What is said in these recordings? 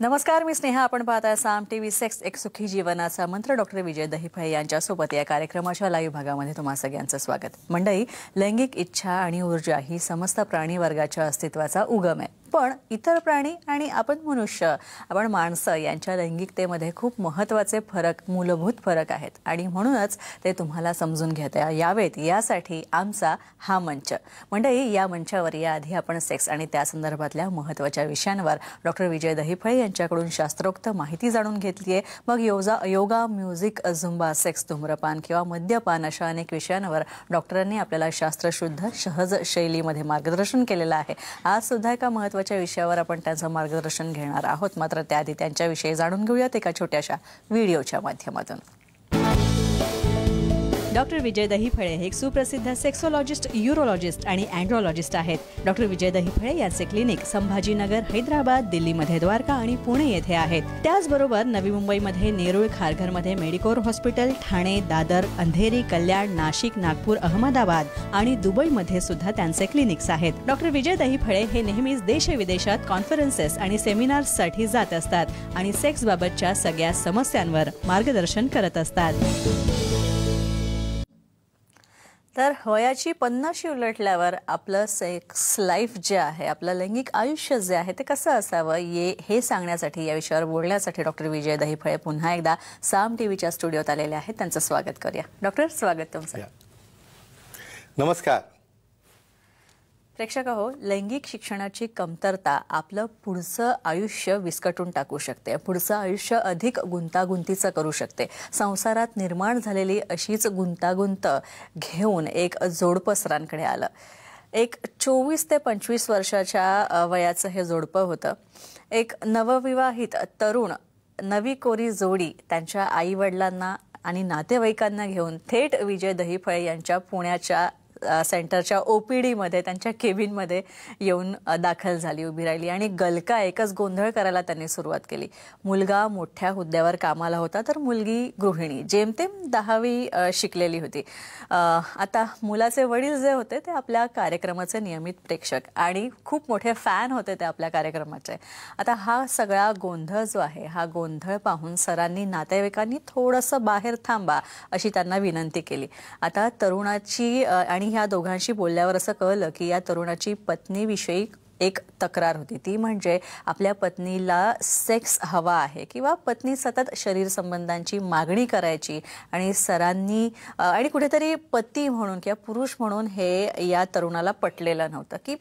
नमस्कार, मी स्नेहा. आपण पाहताय साम टीव्ही सेक्स एक सुखी जीवनाचा मंत्र. डॉक्टर विजय दहिफळे यांच्यासोबत या कार्यक्रमाच्या लाईव्ह भागामध्ये तुम्हा सगळ्यांचं स्वागत. मंडळी, लैंगिक इच्छा आणि ऊर्जा ही समस्त प्राणी वर्गाच्या अस्तित्वाचा उगम आहे. पण इतर प्राणी आणि आपण मनुष्य, आपण माणसं यांच्या लैंगिकतेमध्ये खूप महत्त्वाचे फरक, मूलभूत फरक आहेत आणि म्हणूनच ते तुम्हाला समजून घेता यावेत यासाठी आमचा हा मंच. मंडळी, या मंचावर याआधी आपण सेक्स आणि त्या संदर्भातल्या महत्त्वाच्या विषयांवर डॉक्टर विजय दहिफळे यांच्याकडून शास्त्रोक्त माहिती जाणून घेतली आहे. मग योगा, म्युझिक, झुंबा, सेक्स, धूम्रपान किंवा मद्यपान अशा अनेक विषयांवर डॉक्टरांनी आपल्याला शास्त्रशुद्ध सहज शैलीमध्ये मार्गदर्शन केलेलं आहे. आज सुद्धा एका महत्त्वाच्या विषयावर आपण त्यांचं मार्गदर्शन घेणार आहोत. मात्र त्याआधी त्यांच्याविषयी जाणून घेऊयात एका छोट्याशा व्हिडिओच्या माध्यमातून. डॉक्टर विजय दहिफळे हे एक सुप्रसिद्ध सेक्सोलॉजिस्ट, यूरोलॉजिस्ट आणि अँड्रोलॉजिस्ट आहेत. डॉक्टर विजय दहिफळे यांचे क्लिनिक संभाजीनगर, हैदराबाद, दिल्लीमध्ये द्वारका आणि पुणे येथे आहेत. त्याचबरोबर नवी मुंबईमध्ये नेरूळ, खारघरमध्ये मेडिकोर हॉस्पिटल, ठाणे, दादर, अंधेरी, कल्याण, नाशिक, नागपूर, अहमदाबाद आणि दुबईमध्ये सुद्धा त्यांचे क्लिनिक्स आहेत. डॉक्टर विजय दहिफळे हे नेहमीच देशविदेशात कॉन्फरन्सेस आणि सेमिनार्ससाठी जात असतात आणि सेक्सबाबतच्या सगळ्या समस्यांवर मार्गदर्शन करत असतात. तर वयाची 50 उलटल्यावर आपलं सेक्स लाईफ जे आहे, आपलं लैंगिक आयुष्य जे आहे ते कसं असावं हे सांगण्यासाठी, या विषयावर बोलण्यासाठी डॉक्टर विजय दहिफळे पुन्हा एकदा साम टीव्हीच्या स्टुडिओत आलेले आहेत. त्यांचं स्वागत करूया. डॉक्टर, स्वागत तुमचं. नमस्कार. प्रेक्षक हो, लैंगिक शिक्षणाची कमतरता आपलं पुढचं आयुष्य विस्कटून टाकू शकते, पुढचं आयुष्य अधिक गुंतागुंतीचं करू शकते. संसारात निर्माण झालेली अशीच गुंतागुंत घेऊन एक जोडपं सरांकडे आलं. एक 24 ते 25 वर्षाच्या वयाचं हे जोडपं होतं. एक नवविवाहित तरुण, नवी कोरी जोडी त्यांच्या आईवडिलांना आणि नातेवाईकांना घेऊन थेट विजय दहिफळे यांच्या पुण्याच्या सेंटरच्या OPD-मध्ये, त्यांच्या केबिनमध्ये येऊन दाखल झाली, उभी राहिली आणि गलका एकच गोंधळ करायला त्यांनी सुरुवात केली. मुलगा मोठ्या हुद्द्यावर कामाला होता, तर मुलगी गृहिणी, जेमतेम 10वी शिकलेली होती. आता मुलाचे वडील जे होते ते आपल्या कार्यक्रमाचे नियमित प्रेक्षक आणि खूप मोठे फॅन होते ते आपल्या कार्यक्रमाचे. आता हा सगळा गोंधळ जो आहे, हा गोंधळ पाहून सरांनी नातेवाईकांनी थोडंसं बाहेर थांबा अशी त्यांना विनंती केली. आता तरुणाची आणि ह्या दोघांशी बोलल्यावर असं कळलं की या तरुणाची पत्नीविषयी एक तक्रार होती. ती म्हणजे आपल्या पत्नीला सेक्स हवा आहे किंवा पत्नी सतत शरीर संबंधांची मागणी करायची आणि सरांनी आणि कुठेतरी पती म्हणून किंवा पुरुष म्हणून हे या तरुणाला पटलेलं नव्हतं की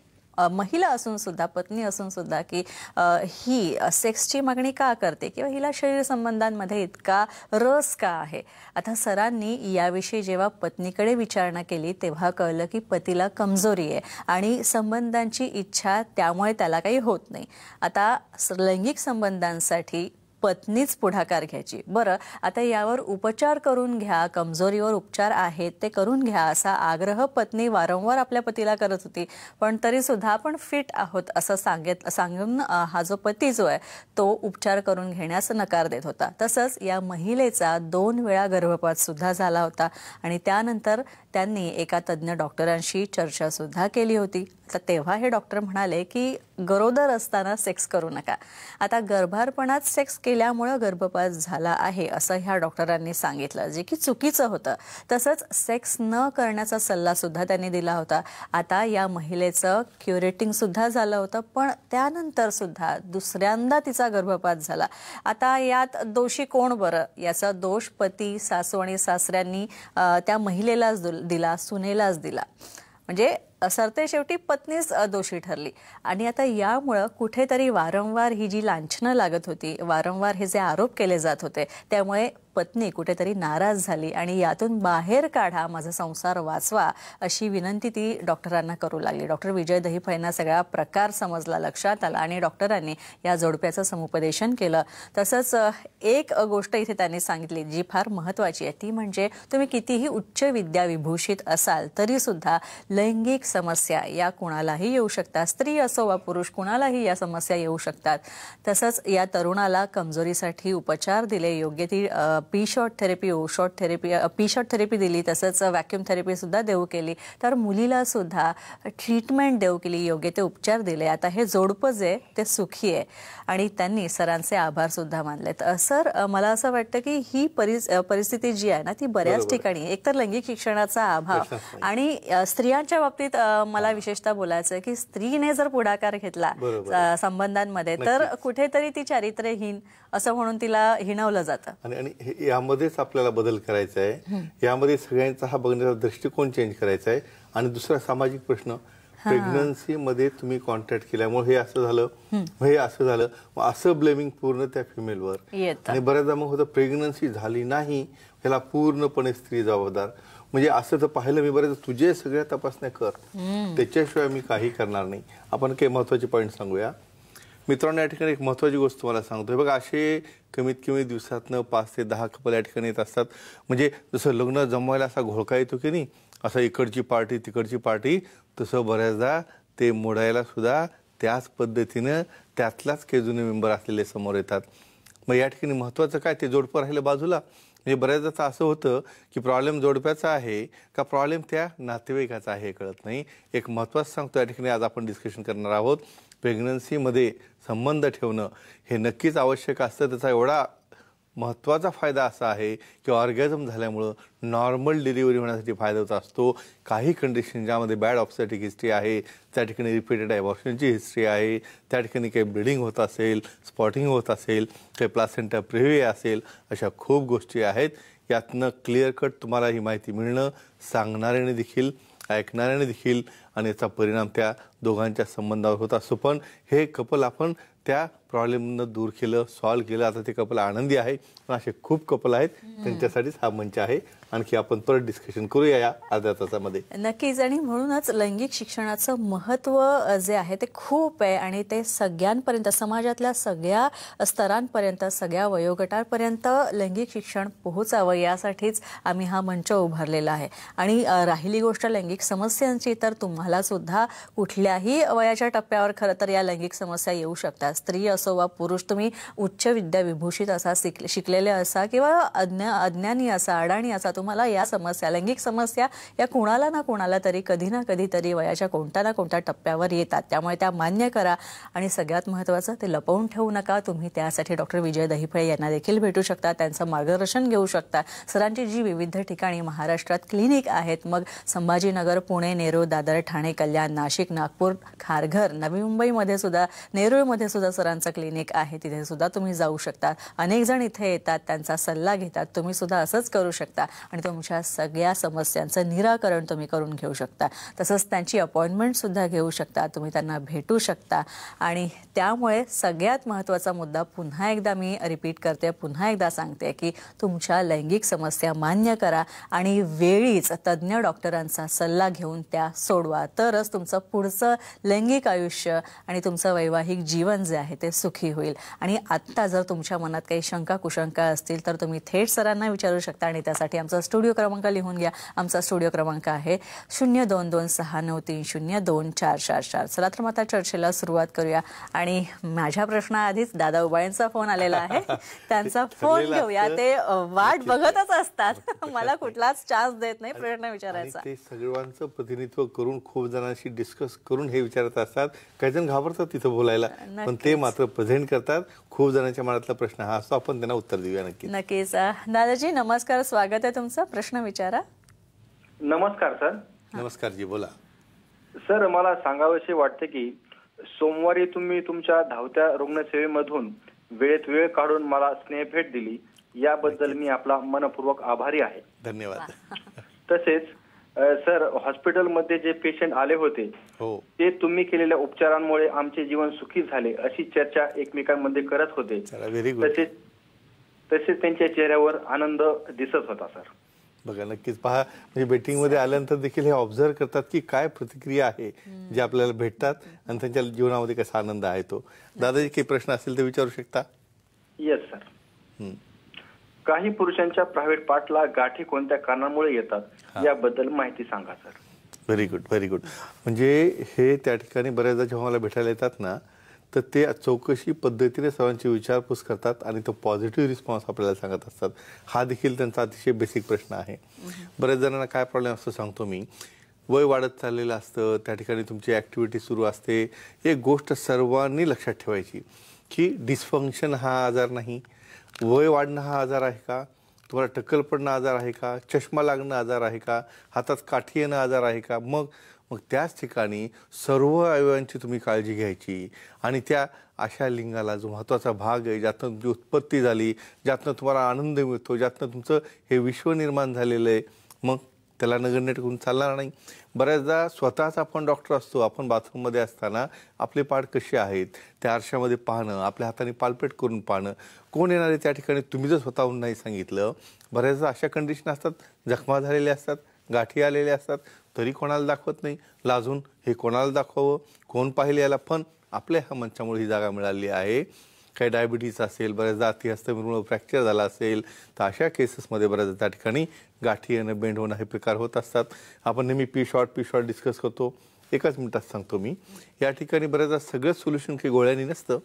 महिला असून सुद्धा, पत्नी असून सुद्धा, की ही सेक्सची मागणी का करते किंवा हिला शरीर संबंधांमध्ये इतका रस का आहे. आता सरांनी याविषयी जेव्हा पत्नीकडे विचारणा केली तेव्हा कळलं की पतीला कमजोरी आहे आणि संबंधांची इच्छा त्यामुळे त्याला काही होत नाही. आता लैंगिक संबंधांसाठी पत्नीच पुढाकार घ्यायची. बरं, आता यावर उपचार करून घ्या, कमजोरीवर उपचार आहेत ते करून घ्या असा आग्रह पत्नी वारंवार आपल्या पतीला करत होती. पण तरी सुद्धा आपण फिट आहोत असं सांगून हा जो पती जो आहे तो उपचार करून घेण्यास नकार देत होता. तसंच या महिलेचा 2 वेळा गर्भपात सुद्धा झाला होता आणि त्यानंतर त्यांनी एका तज्ज्ञ डॉक्टरांशी चर्चा सुद्धा केली होती. तर तेव्हा हे डॉक्टर म्हणाले की गरोदर असताना सेक्स करू नका. आता गर्भारपणात सेक्स केल्यामुळे गर्भपात झाला आहे असं ह्या डॉक्टरांनी सांगितलं, जे की चुकीचं होतं. तसंच सेक्स न करण्याचा सल्ला सुद्धा त्यांनी दिला होता. आता या महिलेचं क्युरेटिंग सुद्धा झालं होतं, पण त्यानंतर सुद्धा दुसऱ्यांदा तिचा गर्भपात झाला. आता यात दोषी कोण बरं? याचा दोष पती, सासू आणि सासऱ्यांनी त्या महिलेलाच दिला, सुनेलाच दिला. म्हणजे सरते शेवटी पत्नीच दोषी ठरली. आणि आता यामुळं कुठेतरी वारंवार ही जी लांछनं लागत होती, वारंवार हे जे आरोप केले जात होते, त्यामुळे पत्नी कुठेतरी नाराज झाली आणि यातून बाहेर काढा, माझा संसार वाचवा अशी विनंती ती डॉक्टरांना करू लागली. डॉक्टर विजय दहिफळेंना सगळा प्रकार समजला, लक्षात आला आणि डॉक्टरांनी या जोडप्याचं समुपदेशन केलं. तसंच एक गोष्ट इथे त्यांनी सांगितली जी फार महत्त्वाची आहे, ती म्हणजे तुम्ही कितीही उच्च विद्याविभूषित असाल तरी सुद्धा लैंगिक समस्या या कुणालाही येऊ शकतात. स्त्री असो वा पुरुष, कुणालाही या समस्या येऊ शकतात. तसंच या तरुणाला कमजोरीसाठी उपचार दिले, योग्य ती P shot therapy, O shot therapy, P shot therapy दिली, तसंच व्हॅक्यूम थेरपी सुद्धा देऊ केली. तर मुलीला सुद्धा ट्रीटमेंट देऊ केली, योग्य ते उपचार दिले. आता हे जोडपं जे ते सुखी आहे आणि त्यांनी सरांचे आभार सुद्धा मानलेत. सर, मला असं वाटतं की ही परिस्थिती जी आहे ना ती बऱ्याच ठिकाणी एकतर लैंगिक शिक्षणाचा अभाव आणि स्त्रियांच्या बाबतीत मला विशेषतः बोलायचं आहे की स्त्रीने जर पुढाकार घेतला संबंधांमध्ये तर कुठेतरी ती चारित्र्यहीन असं म्हणून तिला हिणवलं जातं. आणि यामध्येच आपल्याला बदल करायचा आहे. यामध्ये सगळ्यांचा हा बघण्याचा दृष्टिकोन चेंज करायचा आहे. आणि दुसरा सामाजिक प्रश्न, प्रेग्नन्सी मध्ये तुम्ही कॉन्टॅक्ट केल्यामुळे हे असं झालं, हे असं झालं, असं ब्लेमिंग पूर्ण त्या फिमेलवर. आणि बऱ्याचदा मग होतं प्रेग्नन्सी झाली नाही याला पूर्णपणे स्त्री जबाबदार. म्हणजे असं तर पाहिलं मी बरेच, तुझे सगळ्या तपासण्या कर, त्याच्याशिवाय मी काही करणार नाही. आपण काही महत्वाचे पॉईंट सांगूया मित्रांनो. या ठिकाणी एक महत्वाची गोष्ट तुम्हाला सांगतोय बघा. असे कमीत कमी दिवसातनं 5 ते 10 कपल या ठिकाणी येत असतात. म्हणजे जसं लग्न जमवायला असा घोळका येतो की नाही, असं इकडची पार्टी तिकडची पार्टी, तसं बऱ्याचदा ते मोडायला सुद्धा त्याच पद्धतीनं त्यातलाच काही जुने मेंबर असलेले समोर येतात. मग या ठिकाणी महत्वाचं काय, ते जोडपं राहिलं बाजूला. म्हणजे बऱ्याचदा असं होतं की प्रॉब्लेम जोडप्याचा आहे का प्रॉब्लेम त्या नातेवाईकाचा आहे कळत नाही. एक महत्वाचं सांगतो या ठिकाणी आज आपण डिस्कशन करणार आहोत. प्रेग्नन्सीमध्ये संबंध ठेवणं हे नक्कीच आवश्यक असतं. त्याचा एवढा महत्त्वाचा फायदा असा आहे की ऑर्गॅझम झाल्यामुळं नॉर्मल डिलिव्हरी होण्यासाठी फायदा होत असतो. काही कंडिशन ज्यामध्ये बॅड ऑब्स्टेटिक हिस्ट्री आहे, त्या ठिकाणी रिपीटेड ॲबॉर्शनची हिस्ट्री आहे, त्या ठिकाणी काही ब्लिडिंग होत असेल, स्पॉटिंग होत असेल, काही प्लासेंटा प्रिव्हिया असेल, अशा खूप गोष्टी आहेत. यातनं क्लिअर कट तुम्हाला ही माहिती मिळणं, सांगणाऱ्याने देखील ऐकणाऱ्याने देखील, आणि याचा परिणाम त्या दोघांच्या संबंधावर होत असतो. पण हे कपल आपण त्या प्रॉब्लेमनं दूर केलं, सॉल्व्ह केलं. आता ते कपल आनंदी आहे. पण असे खूप कपल आहेत, त्यांच्यासाठीच हा मंच आहे. आणखी आपण परत डिस्कशन करूया या अर्ध्या तासामध्ये. नक्कीच. आणि म्हणूनच लैंगिक शिक्षणाचं महत्त्व जे आहे ते खूप आहे आणि ते सगळ्यांपर्यंत, समाजातल्या सगळ्या स्तरांपर्यंत, सगळ्या वयोगटांपर्यंत लैंगिक शिक्षण पोहोचावं यासाठीच आम्ही हा मंच उभारलेला आहे. आणि राहिली गोष्ट लैंगिक समस्यांची, तर तुम्हाला सुद्धा कुठल्याही वयाच्या टप्प्यावर खरं तर या लैंगिक समस्या येऊ शकतात. स्त्री असो वा पुरुष, तुम्ही उच्च विद्या विभूषित असा, शिकलेले असा किंवा अज्ञानी असा, अडाणी असा, तुम्हाला या समस्या, लैंगिक समस्या या कुणाला ना कुणाला तरी कधी ना कधीतरी वयाच्या कोणत्या ना कोणत्या टप्प्यावर येतात. त्यामुळे त्या मान्य करा आणि सगळ्यात महत्त्वाचं ते लपवून ठेवू नका. तुम्ही त्यासाठी डॉक्टर विजय दहिफळे यांना देखील भेटू शकता, त्यांचं मार्गदर्शन घेऊ शकता. सरांची जी विविध ठिकाणी महाराष्ट्रात क्लिनिक आहेत, मग संभाजीनगर, पुणे, नेरूळ, दादर, ठाणे, कल्याण, नाशिक, नागपूर, खारघर, नवी मुंबईमध्ये सुद्धा, नेरूळमध्ये सुद्धा सरांचं क्लिनिक आहे, तिथे सुद्धा तुम्ही जाऊ शकता. अनेक जण इथे येतात, त्यांचा सल्ला घेतात. तुम्ही सुद्धा असंच करू शकता आणि तुमच्या सगळ्या समस्यांचं निराकरण तुम्ही करून घेऊ शकता. तसंच त्यांची अपॉइंटमेंट सुद्धा घेऊ शकता, तुम्ही त्यांना भेटू शकता. आणि त्यामुळे सगळ्यात महत्त्वाचा मुद्दा पुन्हा एकदा मी रिपीट करते, पुन्हा एकदा सांगते की तुमच्या लैंगिक समस्या मान्य करा आणि वेळीच तज्ज्ञ डॉक्टरांचा सल्ला घेऊन त्या सोडवा. तरच तुमचं पुढचं लैंगिक आयुष्य आणि तुमचं वैवाहिक जीवन जे आहे ते सुखी होईल. आणि आत्ता जर तुमच्या मनात काही शंका कुशंका असतील तर तुम्ही थेट सरांना विचारू शकता. आणि त्यासाठी आमचा स्टुडिओ क्रमांक लिहून घ्या. आमचा स्टुडिओ क्रमांक आहे 022693024444. चला तर आता चर्चेला सुरुवात करूया. आणि माझ्या प्रश्नाआधीच दादा उबाळेंचा फोन आलेला आहे, त्यांचा फोन घेऊया. ते वाट बघतच असतात, मला कुठलाच चान्स देत नाही प्रश्न विचारायचा. ते सगळ्यांचं प्रतिनिधित्व करून खूप जणांशी डिस्कस करून हे विचारत असतात. काही जण घाबरतात तिथं बोलायला, पण ते मात्र प्रेझेंट करतात. खूप जणांच्या मनातला प्रश्न हा असतो, आपण त्यांना उत्तर देऊया. नक्कीच. दादाजी नमस्कार, स्वागत आहे तुमचं. प्रश्न विचारा. नमस्कार सर. नमस्कार जी, बोला. सर, मला सांगावंसे वाटते की सोमवारी तुम्ही तुमच्या धावत्या रुग्णसेवेमधून वेळेत वेळ काढून मला स्नेहभेट दिली, याबद्दल मी आपला मनपूर्वक आभारी आहे. धन्यवाद. तसेच सर, हॉस्पिटलमध्ये जे पेशंट आले होते ते तुम्ही केलेल्या उपचारांमुळे आमचे जीवन सुखी झाले अशी चर्चा एकमेकांमध्ये करत होते. तसेच त्यांच्या चेहऱ्यावर आनंद दिसत होता. सर बघा, नक्कीच पहा, म्हणजे बेटिंगमध्ये आल्यानंतर देखील हे ऑब्झर्व करतात की काय प्रतिक्रिया आहे जे आपल्याला भेटतात आणि त्यांच्या जीवनामध्ये कसा आनंद आहे तो. दादाजी काही प्रश्न असेल तर विचारू शकता. Yes sir. काही पुरुषांच्या प्रायव्हेट पार्टला गाठी कोणत्या कारणामुळे येतात याबद्दल माहिती सांगा sir. Very good, very good. म्हणजे हे त्या ठिकाणी बऱ्याचदा जेव्हा मला भेटायला येतात ना, तर ते चौकशी पद्धतीने सर्वांची विचारपूस करतात आणि तो पॉझिटिव्ह रिस्पॉन्स आपल्याला सांगत असतात. हा देखील त्यांचा अतिशय बेसिक प्रश्न आहे. बऱ्याच जणांना काय प्रॉब्लेम असतो सांगतो मी. वय वाढत चाललेलं असतं, त्या ठिकाणी तुमची ॲक्टिव्हिटी सुरू असते. एक गोष्ट सर्वांनी लक्षात ठेवायची की डिस्फंक्शन हा आजार नाही, वय वाढणं हा आजार आहे का, तुम्हाला टक्कल पडणं आजार आहे का, चष्मा लागणं आजार आहे का, हातात काठी येणं आजार आहे का. मग त्याच ठिकाणी सर्व अवयवांची तुम्ही काळजी घ्यायची आणि त्या अशा लिंगाला जो महत्त्वाचा भाग आहे, ज्यातनं तुमची उत्पत्ती झाली, ज्यातनं तुम्हाला आनंद मिळतो, ज्यातनं तुमचं हे विश्व निर्माण झालेलं आहे, मग त्याला नगण्य करून चालणार नाही. बऱ्याचदा स्वतःच आपण डॉक्टर असतो. आपण बाथरूममध्ये असताना आपले पाठ कसे आहेत त्या आरशामध्ये पाहणं, आपल्या हाताने पालपेट करून पाहणं, कोण येणार आहे त्या ठिकाणी तुम्ही जर स्वतःहून नाही सांगितलं. बऱ्याचदा अशा कंडिशन असतात, जखमा झालेल्या असतात, गाठी आलेल्या असतात, तरी कोणाला दाखवत नाही, लाजून हे कोणाला दाखवावं, कोण पाहिले याला. पण आपल्या ह्या मंचामुळे ही जागा मिळाली आहे. काही डायबिटीज असेल, बऱ्याचदा अतिहस्तमुळे फ्रॅक्चर झाला असेल, तर अशा केसेसमध्ये बऱ्याचदा त्या ठिकाणी गाठी येणं, बेंड होणं हे प्रकार होत असतात. आपण नेहमी पी शॉर्ट डिस्कस करतो. एकाच मिनिटात सांगतो मी. या ठिकाणी बऱ्याचदा सगळं सोल्युशन काही गोळ्यांनी नसतं.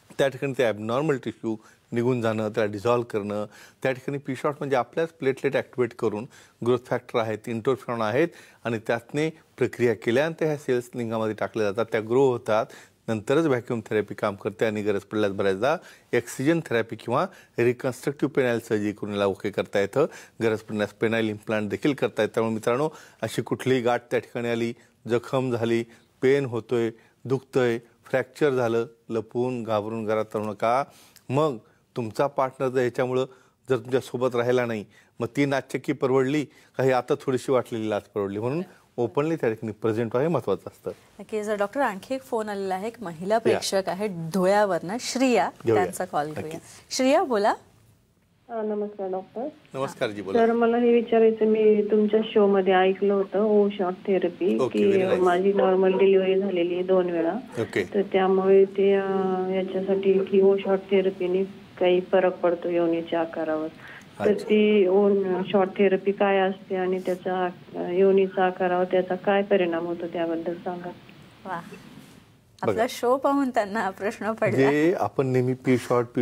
त्या ठिकाणी ते ॲबनॉर्मल टिश्यू निघून जाणं, त्याला डिझॉल्व्ह करणं. त्या ठिकाणी पी शॉर्ट म्हणजे आपल्याच प्लेटलेट ॲक्टिवेट करून ग्रोथ फॅक्टर आहेत, इंटरफेरॉन आहेत आणि त्यातने प्रक्रिया केल्यानंतर ह्या सेल्स लिंगामध्ये टाकल्या जातात, त्या ग्रो होतात. नंतरच व्हॅक्यूम थेरपी काम करते आणि गरज पडल्यास बऱ्याचदा ऑक्सिजन थेरपी किंवा रिकन्स्ट्रक्टिव्ह पेनाईल सर्जरी करून याला ओके करता येतं. गरज पडल्यास पेनाईल इम्प्लांट देखील करता येतं. त्यामुळे मित्रांनो, अशी कुठलीही गाठ त्या ठिकाणी आली, जखम झाली, पेन होतोय, दुखतंय, फ्रॅक्चर झालं, लपून घाबरून घरात राहू नका. मग तुमचा पार्टनर जर ह्याच्यामुळं जर तुमच्यासोबत राहिला नाही, मग ती नाचक्की परवडली काही आता थोडीशी वाटलेली लाच परवडली. म्हणून ओपनली त्या ठिकाणी प्रेझेंट व्हावे महत्वाचं असतं. नक्कीच डॉक्टर. आणखी एक फोन आलेला आहे, एक महिला प्रेक्षक आहे धुळ्यावरनं, श्रिया, त्यांचा कॉल घेऊया. श्रिया बोला. नमस्कार डॉक्टर. नमस्कार जी, बोला. तर मला हे विचारायचं, मी तुमच्या शो मध्ये ऐकलं होतं ओ शॉर्ट थेरपी, की माझी नॉर्मल डिलिव्हरी झालेली आहे 2 वेळा. तर त्यामुळे ते याच्यासाठी की ओ शॉर्ट थेरपीने काही फरक पडतो योनीच्या आकारावर. तर ती शॉर्ट थेरपी काय असते आणि त्याचा योनीचा आकारावर त्याचा काय परिणाम होतो त्याबद्दल सांगा. वा, आपला शो पाहून त्यांना प्रश्न पडला. जे आपण नेहमी पी शॉर्ट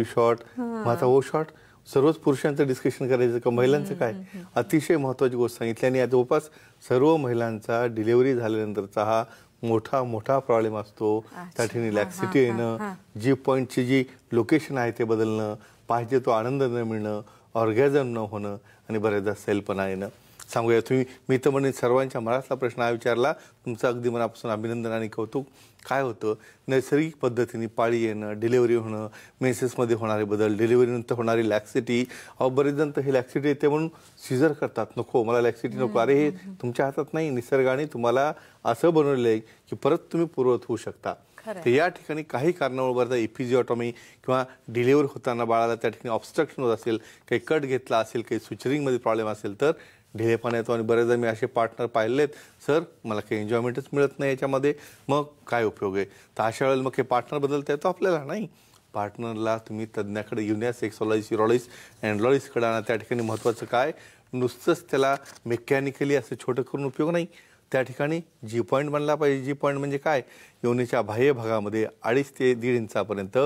माझा ओ शॉर्ट सर्वच पुरुषांचं डिस्कशन करायचं का महिलांचं काय. अतिशय महत्वाची गोष्ट सांगितली आणि जवळपास सर्व महिलांचा डिलिव्हरी झाल्यानंतरचा हा मोठा प्रॉब्लेम असतो. त्या ठिकाणी लॅक्सिटी येणं, जी पॉईंटची जी लोकेशन आहे ते बदलणं, पाहिजे तो आनंद न मिळणं, ऑर्गॅझम न होणं आणि बऱ्याचदा सेलपणा येणं. सांगूया तुम्ही, मी तर म्हणेन सर्वांच्या मनातला प्रश्न हा विचारला. तुमचं अगदी मनापासून अभिनंदन आणि कौतुक. काय होतं, नैसर्गिक पद्धतीने पाळी येणं, डिलिव्हरी होणं, मेन्सेसमध्ये होणारे बदल, डिलिव्हरीनंतर होणारी लॅक्सिटी. बरेच जण तर हे लॅक्सिटी येते म्हणून सिझर करतात. नको, मला लॅक्सिटी नको. अरे, हे तुमच्या हातात नाही, निसर्गाने तुम्हाला असं बनवलेलं आहे की परत तुम्ही पूर्ववत होऊ शकता. तर या ठिकाणी काही कारणामुळे बरं एपिजिओटॉमी किंवा डिलिव्हरी होताना बाळाला त्या ठिकाणी ऑब्स्ट्रक्शन होत असेल, काही कट घेतला असेल, काही सुचरिंगमध्ये प्रॉब्लेम असेल तर ढिलेपणा येतो. आणि बरेचदा मी असे पार्टनर पाहिलेत, सर मला काही एन्जॉयमेंटच मिळत नाही याच्यामध्ये, मग काय उपयोग आहे. तर अशा वेळेला मग हे पार्टनर बदलता येतो आपल्याला नाही. पार्टनरला तुम्ही तज्ज्ञाकडे घेऊन या, सेक्सॉलॉजिस्ट, युरॉलॉजिस्ट, अँड्रॉलॉजिस्टकडे आणा. त्या ठिकाणी महत्त्वाचं काय, नुसतंच त्याला मेकॅनिकली असं छोटं करून उपयोग नाही. त्या ठिकाणी जी पॉईंट बनला पाहिजे. जी पॉईंट म्हणजे काय, योनीच्या बाह्य भागामध्ये 2.5 ते 1.5 इंचापर्यंत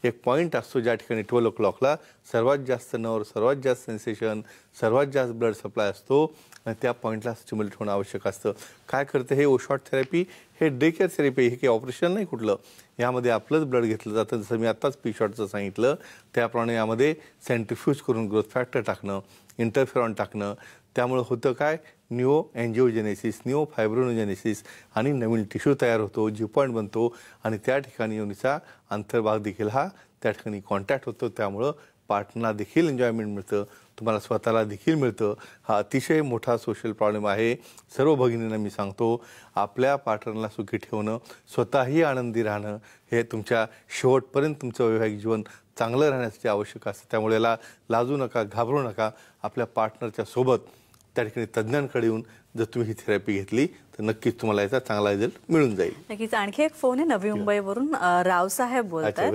एक पॉईंट असतो, ज्या ठिकाणी 12 o'clockला सर्वात जास्त नर्व, सर्वात जास्त सेन्सेशन, सर्वात जास्त ब्लड सप्लाय असतो आणि त्या पॉईंटला स्टिम्युलेट होणं आवश्यक असतं. काय करतं हे ओ शॉर्ट थेरपी, हे डे केअर थेरपी, हे काही ऑपरेशन नाही कुठलं. यामध्ये आपलंच ब्लड घेतलं जातं, जसं मी आत्ताच पी शॉर्टचं सांगितलं त्याप्रमाणे. यामध्ये सेंट्रिफ्यूज करून ग्रोथ फॅक्टर टाकणं, इंटरफेरॉन टाकणं. त्यामुळे होतं काय, न्यूओ एन्जिओजेनेसिस, न्यूओ फायब्रोनोजेनेसिस आणि नवीन टिश्यू तयार होतो, जी पॉईंट बनतो आणि त्या ठिकाणी योनीचा अंतर्भाग देखील हा त्या ठिकाणी कॉन्टॅक्ट होतो. त्यामुळं पार्टनरला देखील एन्जॉयमेंट मिळतं, तुम्हाला स्वतःला देखील मिळतं. हा अतिशय मोठा सोशल प्रॉब्लेम आहे. सर्व भगिनींना मी सांगतो, आपल्या पार्टनरला सुखी ठेवणं, स्वतःही आनंदी राहणं, हे तुमच्या शेवटपर्यंत तुमचं वैवाहिक जीवन चांगलं राहण्यासाठी आवश्यक असतं. त्यामुळे याला लाजू नका, घाबरू नका. आपल्या पार्टनरच्या सोबत त्या ठिकाणी तज्ज्ञांकडे येऊन जर तुम्ही ही थेरपी घेतली तर नक्कीच तुम्हाला याचा चांगला रिझल्ट मिळून जाईल. नक्कीच. आणखी एक फोन आहे नवी मुंबईवरून, रावसाहेब बोलतात,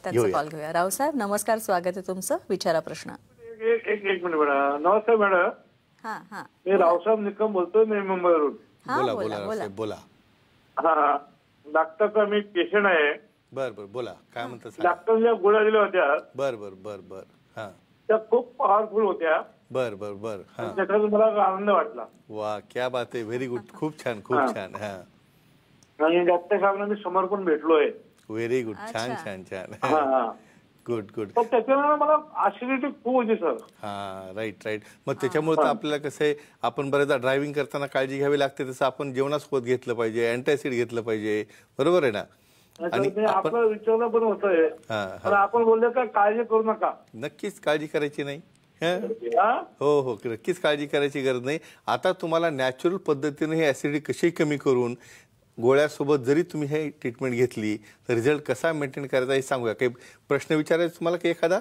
त्यांचा कॉल घेऊया. रावसाहेब नमस्कार, स्वागत आहे तुमचं, विचारा प्रश्न. एक मिनिट मॅडम. नमस्कार मॅडम. हा हा, मी रावसाहेब निकम बोलतोय, मी मुंबईवरून. बोला. हा, डॉक्टरचा मी पेशंट आहे. बर बर, बोला काय म्हणता सांगा. डॉक्टर ज्या गोळ्या दिल्या होत्या बर बर बर बर. हा. त्या खूप पॉवरफुल होत्या. बर बर बर. हा. त्याच्यात मला आनंद वाटला. वा, क्या बात आहे, व्हेरी गुड, खूप छान खूप छान. हा. आणि डॉक्टर साहेबांना मी समोर पण भेटलोय. व्हेरी गुड, छान छान छान. हा हा. Good good. पण त्याच्यामुळे मला ऍसिडिटी खूप होती सर. हा, राईट राईट. मग त्याच्यामुळे तर आपल्याला कसं आहे, आपण बरेचदा ड्रायव्हिंग करताना काळजी घ्यावी लागते, तसं आपण जेवणासोबत घेतलं पाहिजे, अँटासिड घेतलं पाहिजे, बरोबर आहे ना. आणि आपलं विचारलं पण होतंय, पण आपण बोलले का काळजी करू नका. नक्कीच काळजी करायची नाही. हा? हो हो, नक्कीच काळजी करायची गरज नाही. आता तुम्हाला नॅचरल पद्धतीने हे ऍसिडिटी कशी कमी करून गोळ्यासोबत जरी तुम्ही हे ट्रीटमेंट घेतली तर रिझल्ट कसा मेंटेन करायचा हे सांगूया. काही प्रश्न विचारायचा तुम्हाला काही एखादा?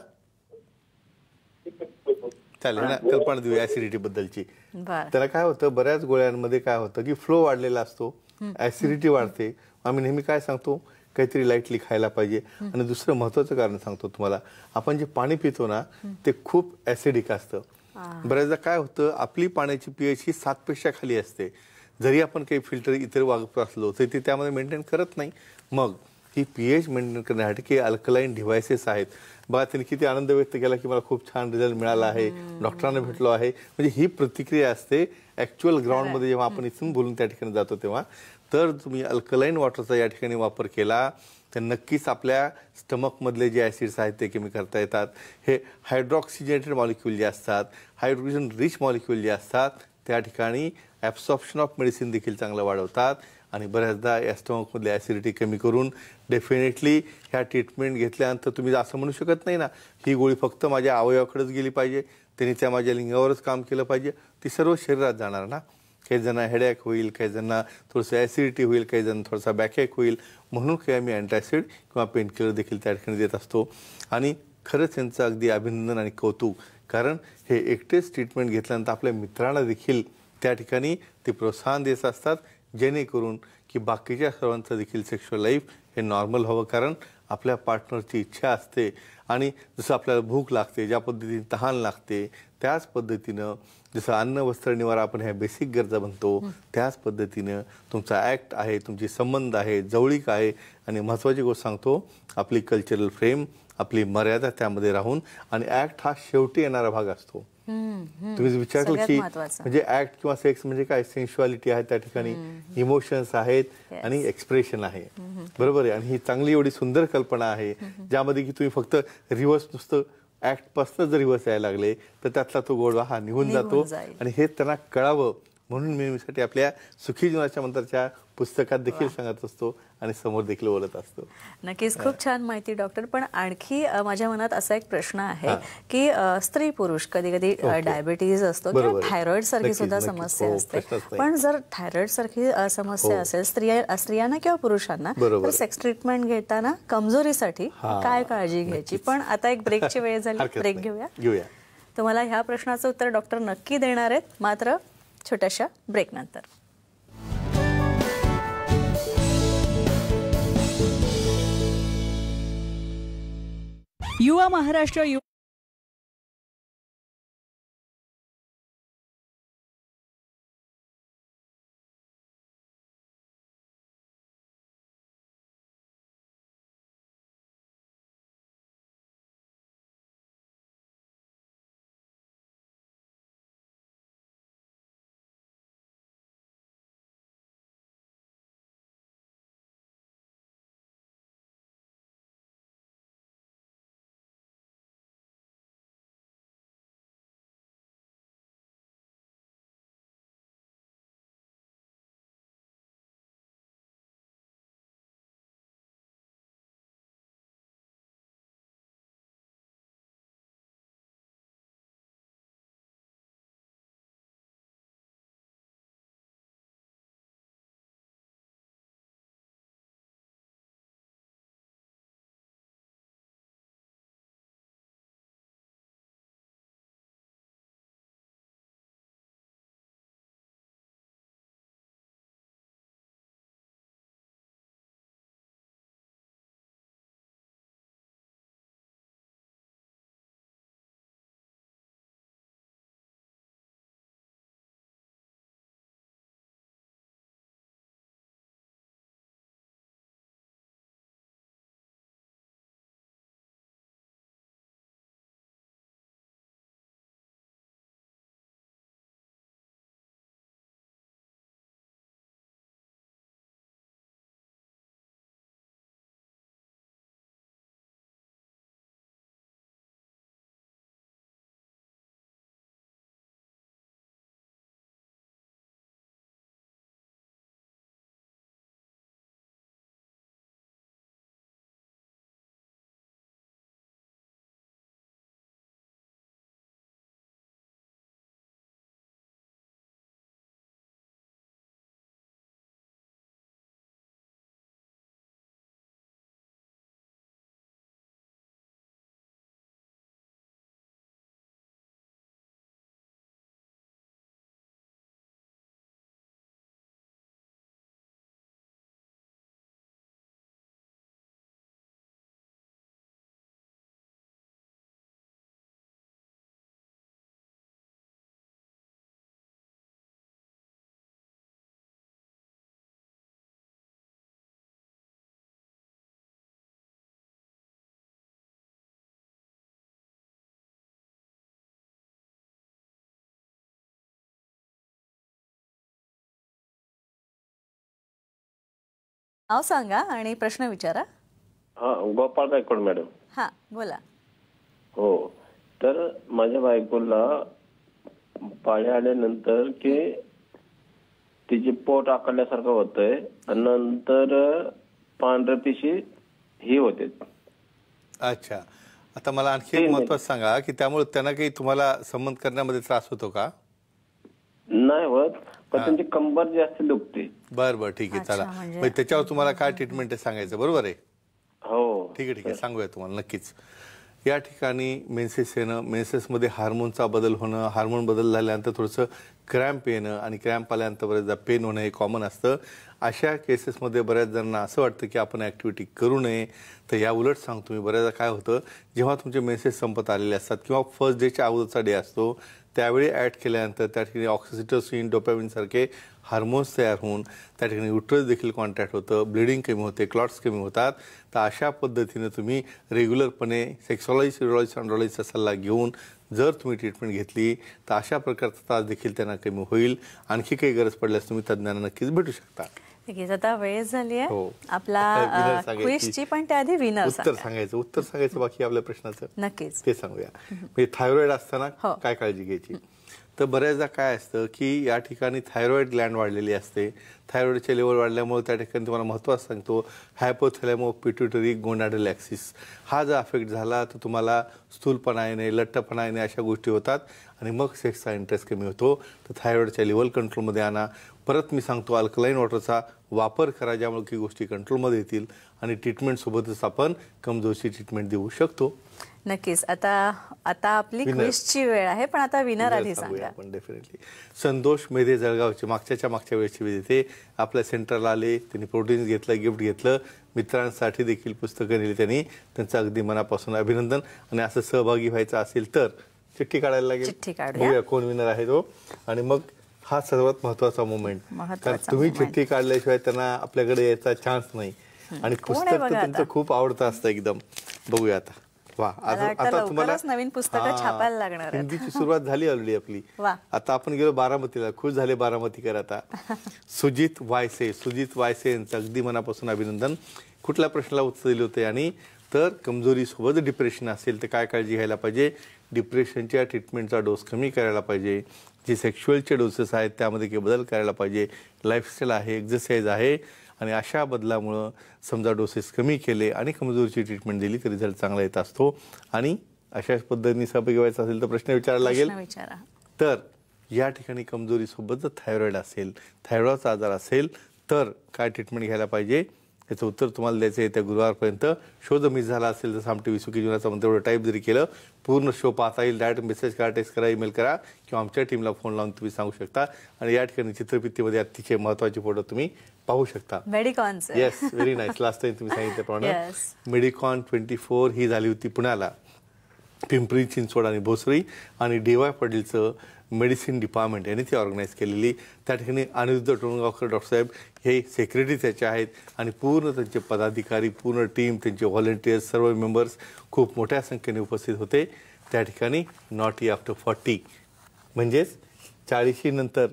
चालेल ना, कल्पना देऊया ऍसिडिटी बद्दलची. त्याला काय होतं, बऱ्याच गोळ्यांमध्ये काय होतं की फ्लो वाढलेला असतो, ऍसिडिटी वाढते. आम्ही नेहमी काय सांगतो, काहीतरी लाईटली खायला पाहिजे. आणि दुसरं महत्वाचं कारण सांगतो तुम्हाला, आपण जे पाणी पितो ना ते खूप ऍसिडिक असतं. बऱ्याचदा काय होतं, आपली पाण्याची पीएच ही 7 पेक्षा खाली असते. जरी आपण काही फिल्टर इतर वापरत असलो तरी ते त्यामध्ये मेंटेन करत नाही. मग ही पीएच मेंटेन करण्यासाठी काही अल्कलाईन डिव्हायसेस आहेत. बघा, त्यांनी किती आनंद व्यक्त केला की मला खूप छान रिझल्ट मिळाला आहे, डॉक्टरांना भेटलो आहे. म्हणजे ही प्रतिक्रिया असते ॲक्च्युअल ग्राउंडमध्ये. जेव्हा आपण इथून बोलून त्या ठिकाणी जातो तेव्हा तर तुम्ही अल्कलाईन वॉटरचा या ठिकाणी वापर केला तर नक्कीच आपल्या स्टमकमधले जे ॲसिड्स आहेत ते कमी करता येतात. हे हायड्रॉक्सिजेनेटेड मॉलिक्यूल जे असतात, हायड्रोजन रिच मॉलिक्यूल जे असतात, त्या ठिकाणी ॲब्सॉर्प्शन ऑफ मेडिसिन देखील चांगलं वाढवतात. आणि बऱ्याचदा या स्टमकमधली ॲसिडिटी कमी करून डेफिनेटली ह्या ट्रीटमेंट घेतल्यानंतर तुम्ही असं म्हणू शकत नाही ना, ही गोळी फक्त माझ्या अवयवाकडेच गेली पाहिजे, त्यांनी त्या माझ्या लिंगावरच काम केलं पाहिजे. ती सर्व शरीरात जाणार ना. काही जणांना हेडॅक होईल, काही जणांना थोडंसं ॲसिडिटी होईल, काही जण थोडासा बॅकॅक होईल. म्हणून काही आम्ही अँटासिड किंवा पेनकिलर देखील त्या ठिकाणी देत असतो. आणि खरंच यांचं अगदी अभिनंदन आणि कौतुक, कारण हे एकटेच ट्रीटमेंट घेतल्यानंतर आपल्या मित्रांना देखील त्या ठिकाणी ते प्रोत्साहन देत असतात, जेणेकरून की बाकीच्या सर्वांचं देखील सेक्शुअल लाईफ हे नॉर्मल व्हावं. कारण आपल्या पार्टनरची इच्छा असते आणि जसं आपल्याला भूक लागते, ज्या पद्धतीने तहान लागते, त्याच पद्धतीनं जसं अन्न वस्त्र निवारा आपण ह्या बेसिक गरजा बनतो, त्याच पद्धतीनं तुमचा ॲक्ट आहे, तुमचे संबंध आहे, जवळीक आहे. आणि महत्त्वाची गोष्ट सांगतो, आपली कल्चरल फ्रेम, आपली मर्यादा त्यामध्ये राहून. आणि ॲक्ट हा शेवटी येणारा भाग असतो. तुम्ही विचार केला की म्हणजे ऍक्ट किंवा सेक्स म्हणजे काय, सेन्शुअलिटी आहे त्या ठिकाणी, इमोशन्स आहेत आणि एक्सप्रेशन आहे, बरोबर आहे. आणि ही चांगली एवढी सुंदर कल्पना आहे ज्यामध्ये की तुम्ही फक्त रिव्हर्स, नुसतं ऍक्ट पासून जर रिव्हर्स यायला लागले तर त्यातला तो गोडवा हा निघून जातो. आणि हे त्यांना कळावं म्हणून मी आपल्या सुखी जीवनाच्या मंत्राच्या पुस्तकात देखील सांगत असतो आणि समोर देखील बोलत असतो. नक्कीच, खूप छान माहिती डॉक्टर. पण आणखी माझ्या मनात असा एक प्रश्न आहे की स्त्री पुरुष कधी कधी डायबिटीज असतो किंवा थायरॉइड सारखी सुद्धा समस्या असते. पण जर थायरॉइड सारखी समस्या असेल स्त्रियांना किंवा पुरुषांना, तर सेक्स ट्रीटमेंट घेताना कमजोरीसाठी काय काळजी घ्यायची? पण आता एक ब्रेकची वेळ झाली, ब्रेक घेऊया. तुम्हाला ह्या प्रश्नाचं उत्तर डॉक्टर नक्की देणार आहेत, मात्र छोट्याशा ब्रेक नंतर. युवा महाराष्ट्र नाव सांगा आणि प्रश्न विचारा. हा, गोपाळ गायकवाड मॅडम. हा, बोला. हो, तर माझ्या बायकोला पाळी आल्यानंतर की तिचे पोट आकडल्यासारखं होतंय आणि नंतर पांढऱ्या पिशी ही होते. अच्छा, आता मला आणखी एक महत्त्वाचं सांगा की त्यामुळे त्यांना काही तुम्हाला संबंध करण्यामध्ये त्रास होतो का? नाही होत, पण त्यांची कंबर जास्त दुखते. बरं ठीक आहे, चला. म्हणजे त्याच्यावर तुम्हाला काय ट्रीटमेंट आहे सांगायचं, बरोबर आहे? हो, ठीक आहे, सांगूया तुम्हाला नक्कीच. या ठिकाणी मेन्सेस येणं, मेन्सेसमध्ये हार्मोनचा बदल होणं, हार्मोन बदल झाल्यानंतर थोडंसं क्रॅम्प येणं आणि क्रॅम्प आल्यानंतर बरेचदा पेन होणं हे कॉमन असतं. अशा केसेसमध्ये बऱ्याच जणांना असं वाटतं की आपण ॲक्टिव्हिटी करू नये. तर या उलट सांगतो मी, बऱ्याचदा काय होतं, जेव्हा तुमचे मेन्सेस संपत आलेले असतात किंवा फर्स्ट डेच्या अगोदरचा डे असतो त्यावेळी ॲड केल्यानंतर त्या ठिकाणी ऑक्सिटोसिन, डोपॅमिन सारखे हार्मोन्स तयार होऊन त्या ठिकाणी युट्रस देखील कॉन्ट्रॅक्ट होतं, ब्लिडिंग कमी होते, क्लॉट्स कमी होतात. तर अशा पद्धतीने तुम्ही रेग्युलरपणे सेक्सॉलॉजिस्ट, युरोलॉजिस्ट, अँड्रोलॉजिस्टचा सल्ला घेऊन जर तुम्ही ट्रीटमेंट घेतली तर अशा प्रकारचा त्रास देखील त्यांना कमी होईल. आणखी काही गरज पडल्यास तुम्ही तज्ज्ञांना नक्कीच भेटू शकता. ठीक आहे, आता वेळ झाली आहे आपला क्विजची, पण त्याआधी विनर उत्तर सांगायचं बाकी आपल्या प्रश्नाचं नक्कीच ते सांगूया. म्हणजे थायरॉइड असताना काय काळजी घ्यायची. तर बऱ्याचदा काय असतं की या ठिकाणी थायरॉइड ग्लँड वाढलेली असते. थायरॉइडचे लेवल वाढल्यामुळे त्या ठिकाणी तुम्हाला महत्त्वाचं सांगतो, हायपोथॅलेमो पिट्युटरी गोनाडल ॲक्सिस हा जर अफेक्ट झाला तर तुम्हाला स्थूलपणा येणे, लठ्ठपणा येणे अशा गोष्टी होतात आणि मग सेक्सचा इंटरेस्ट कमी होतो. तर थायरॉइडच्या लेवल कंट्रोलमध्ये आणा. परत मी सांगतो, अल्कलाईन वॉटरचा वापर करा, ज्यामुळे की गोष्टी कंट्रोलमध्ये येतील आणि ट्रीटमेंटसोबतच आपण कमजोरची ट्रीटमेंट देऊ शकतो. नक्कीच. आता आपली क्विजची वेळ आहे, पण आता विनर आधी सांगा. आपण डेफिनेटली संतोष मेधे जळगावचे मागच्या वेळेचे विजेते आपल्या सेंटरला आले. त्यांनी प्रोटीन्स घेतलं, गिफ्ट घेतलं, मित्रांसाठी देखील पुस्तकं नेली त्यांनी. त्यांचं अगदी मनापासून अभिनंदन. आणि असं सहभागी व्हायचं असेल तर चिठ्ठी काढायला लागेल. बघूया कोण विनर आहे तो. आणि मग हा सर्वात महत्वाचा मोमेंट, कारण तुम्ही चिठ्ठी काढल्याशिवाय त्यांना आपल्याकडे यायचा चान्स नाही. आणि पुस्तक तर त्यांचं खूप आवडतं असतं एकदम. बघूया आता. वा, आता तुम्हाला नवीन पुस्तकं छापायला लागणार. हिंदीची सुरुवात झाली ऑलरेडी आपली. आता आपण गेलो बारामतीला. खुश झाले बारामतीकर आता. सुजित वायसे यांचं अगदी मनापासून अभिनंदन. कुठल्या प्रश्नाला उत्तर दिले होते? आणि तर कमजोरीसोबत डिप्रेशन असेल तर काय काळजी घ्यायला पाहिजे. डिप्रेशनच्या ट्रीटमेंटचा डोस कमी करायला पाहिजे. जे सेक्शुअलचे डोसेस आहेत त्यामध्ये काही बदल करायला पाहिजे. लाईफस्टाईल आहे, एक्झरसाईज आहे. आणि अशा बदलामुळं समजा डोसेस कमी केले आणि कमजोरीची ट्रीटमेंट दिली तर रिझल्ट चांगला येत असतो. आणि अशाच पद्धतीने सहभागी व्हायचं असेल तर प्रश्न विचारायला लागेल. तर या ठिकाणी कमजोरीसोबत जर थायरॉइड असेल, थायरॉइडचा आजार असेल तर काय ट्रीटमेंट घ्यायला पाहिजे याचं उत्तर तुम्हाला द्यायचं आहे. येत्या गुरुवारपर्यंत शो जर मिस झाला असेल तर सामटी विसुकी जीवनाचा मंत्र एवढं टाईप जरी केलं पूर्ण शो पाहता येईल. डायरेक्ट मेसेज करा, टेक्स्ट करा, ईमेल करा किंवा आमच्या टीमला फोन लावून तुम्ही सांगू शकता. आणि या ठिकाणी चित्रफितीमध्ये अतिशय महत्त्वाचे फोटो तुम्ही पाहू शकता. Medicon. Yes, very nice. Last time तुम्ही सांगितल्याप्रमाणे मेडिकॉन 24 ही झाली होती पुण्याला, पिंपरी चिंचवड आणि भोसरी. आणि DY पाटीलचं मेडिसिन डिपार्टमेंट यांनी ती ऑर्गनाईज केलेली. त्या ठिकाणी अनिरुद्ध टोणगावकर डॉक्टरसाहेब हे सेक्रेटरी त्याचे आहेत. आणि पूर्ण त्यांचे पदाधिकारी, पूर्ण टीम, त्यांचे व्हॉलेंटियर्स, सर्व मेंबर्स खूप मोठ्या संख्येने उपस्थित होते. त्या ठिकाणी नॉटी आफ्टर 40 म्हणजेच 40 नंतर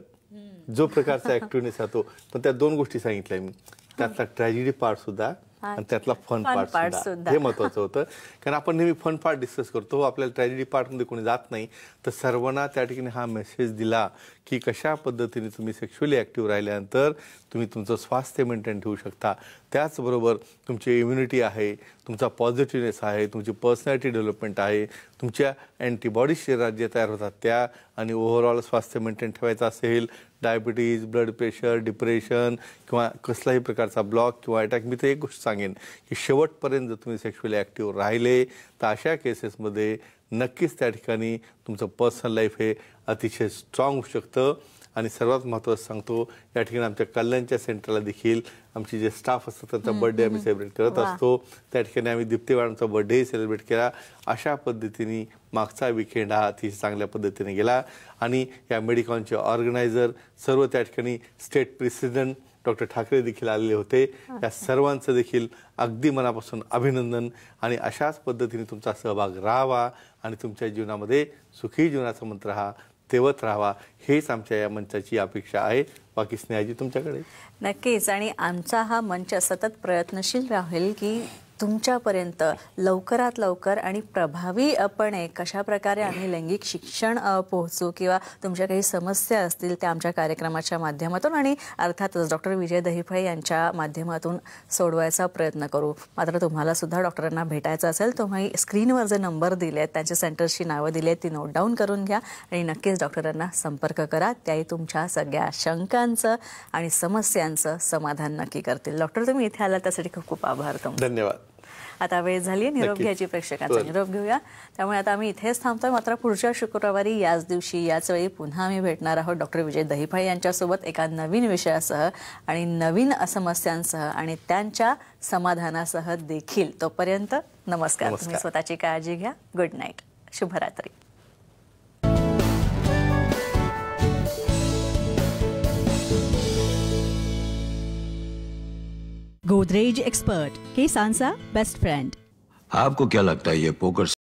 जो प्रकारचा ऍक्टिव्हनेस राहतो. पण त्या दोन गोष्टी सांगितल्या मी, त्यातला ट्रॅजेडी पार्ट सुद्धा आणि त्यातला फन पार्ट सुद्धा. हे महत्वाचं होतं, कारण आपण नेहमी फन पार्ट डिस्कस करतो, आपल्याला ट्रॅजेडी पार्टमध्ये कोणी जात नाही. तर सर्वांना त्या ठिकाणी हा मेसेज दिला की कशा पद्धतीने तुम्ही सेक्शुअली ॲक्टिव्ह राहिल्यानंतर तुम्ही तुमचं स्वास्थ्य मेंटेन ठेवू शकता. त्याचबरोबर तुमची इम्युनिटी आहे, तुमचा पॉझिटिव्हनेस आहे, तुमची पर्सनॅलिटी डेव्हलपमेंट आहे, तुमच्या अँटीबॉडी शरीरात जे तयार होतात त्या, आणि ओव्हरऑल स्वास्थ्य मेंटेन ठेवायचं असेल, डायबिटीज, ब्लड प्रेशर, डिप्रेशन किंवा कसलाही प्रकारचा ब्लॉक किंवा अटॅक, मी तर एक गोष्ट सांगेन की शेवटपर्यंत जर तुम्ही सेक्शुअली ॲक्टिव्ह राहिले तर अशा केसेसमध्ये नक्कीच त्या ठिकाणी तुमचं पर्सनल लाईफ हे अतिशय स्ट्रॉंग होऊ शकतं. आणि सर्वात महत्त्वाचं सांगतो, या ठिकाणी आमच्या कल्याणच्या सेंटरला देखील आमचे जे स्टाफ असतात त्यांचा बर्थडे आम्ही सेलिब्रेट करत असतो. त्या ठिकाणी आम्ही दीप्ती मॅडमचा बर्थडे सेलिब्रेट केला. अशा पद्धतीने मागचा विकेंड हा अतिशय चांगल्या पद्धतीने गेला. आणि या मेडिकॉनचे ऑर्गनायझर सर्व त्या ठिकाणी स्टेट प्रेसिडेंट डॉक्टर ठाकरे देखील आलेले होते. या सर्वांचं देखील अगदी मनापासून अभिनंदन. आणि अशाच पद्धतीने तुमचा सहभाग राहावा आणि तुमच्या जीवनामध्ये सुखी जीवनाचा मंत्र हा तेवत राहावा, हेच आमच्या या मंचाची अपेक्षा आहे. बाकी स्नेहाजी तुमच्याकडे. नक्कीच, आणि आमचा हा मंच सतत प्रयत्नशील राहील की तुमच्यापर्यंत लवकरात लवकर आणि प्रभावीपणे कशा प्रकारे आम्ही लैंगिक शिक्षण पोहोचू किंवा तुमच्या काही समस्या असतील त्या आमच्या कार्यक्रमाच्या माध्यमातून आणि अर्थातच डॉक्टर विजय दहिफळे यांच्या माध्यमातून सोडवायचा प्रयत्न करू. मात्र तुम्हाला सुद्धा डॉक्टरांना भेटायचं असेल तुम्ही स्क्रीनवर जे नंबर दिले आहेत, त्यांच्या सेंटर्सची नावं दिली आहेत, ती नोट डाऊन करून घ्या आणि नक्कीच डॉक्टरांना संपर्क करा. त्याही तुमच्या सगळ्या शंकांचं आणि समस्यांचं समाधान नक्की करतील. डॉक्टर, तुम्ही इथे आला त्यासाठी खूप खूप आभार तुमचे. धन्यवाद. आता वेळ झाली निरोप घ्यायची, प्रेक्षकांचा निरोप घेऊया. त्यामुळे आता आम्ही इथेच थांबतोय. मात्र पुढच्या शुक्रवारी याच दिवशी याच वेळी पुन्हा आम्ही भेटणार आहोत डॉक्टर विजय दहिफळे यांच्यासोबत एका नवीन विषयासह आणि नवीन समस्यांसह आणि त्यांच्या समाधानासह देखील. तोपर्यंत नमस्कार. तुम्ही स्वतःची काळजी घ्या. Good night. शुभरात्री. गोदरेज एक्सपर्ट, किसानसा बेस्ट फ्रेंड. आपको क्या लगता है ये पोकर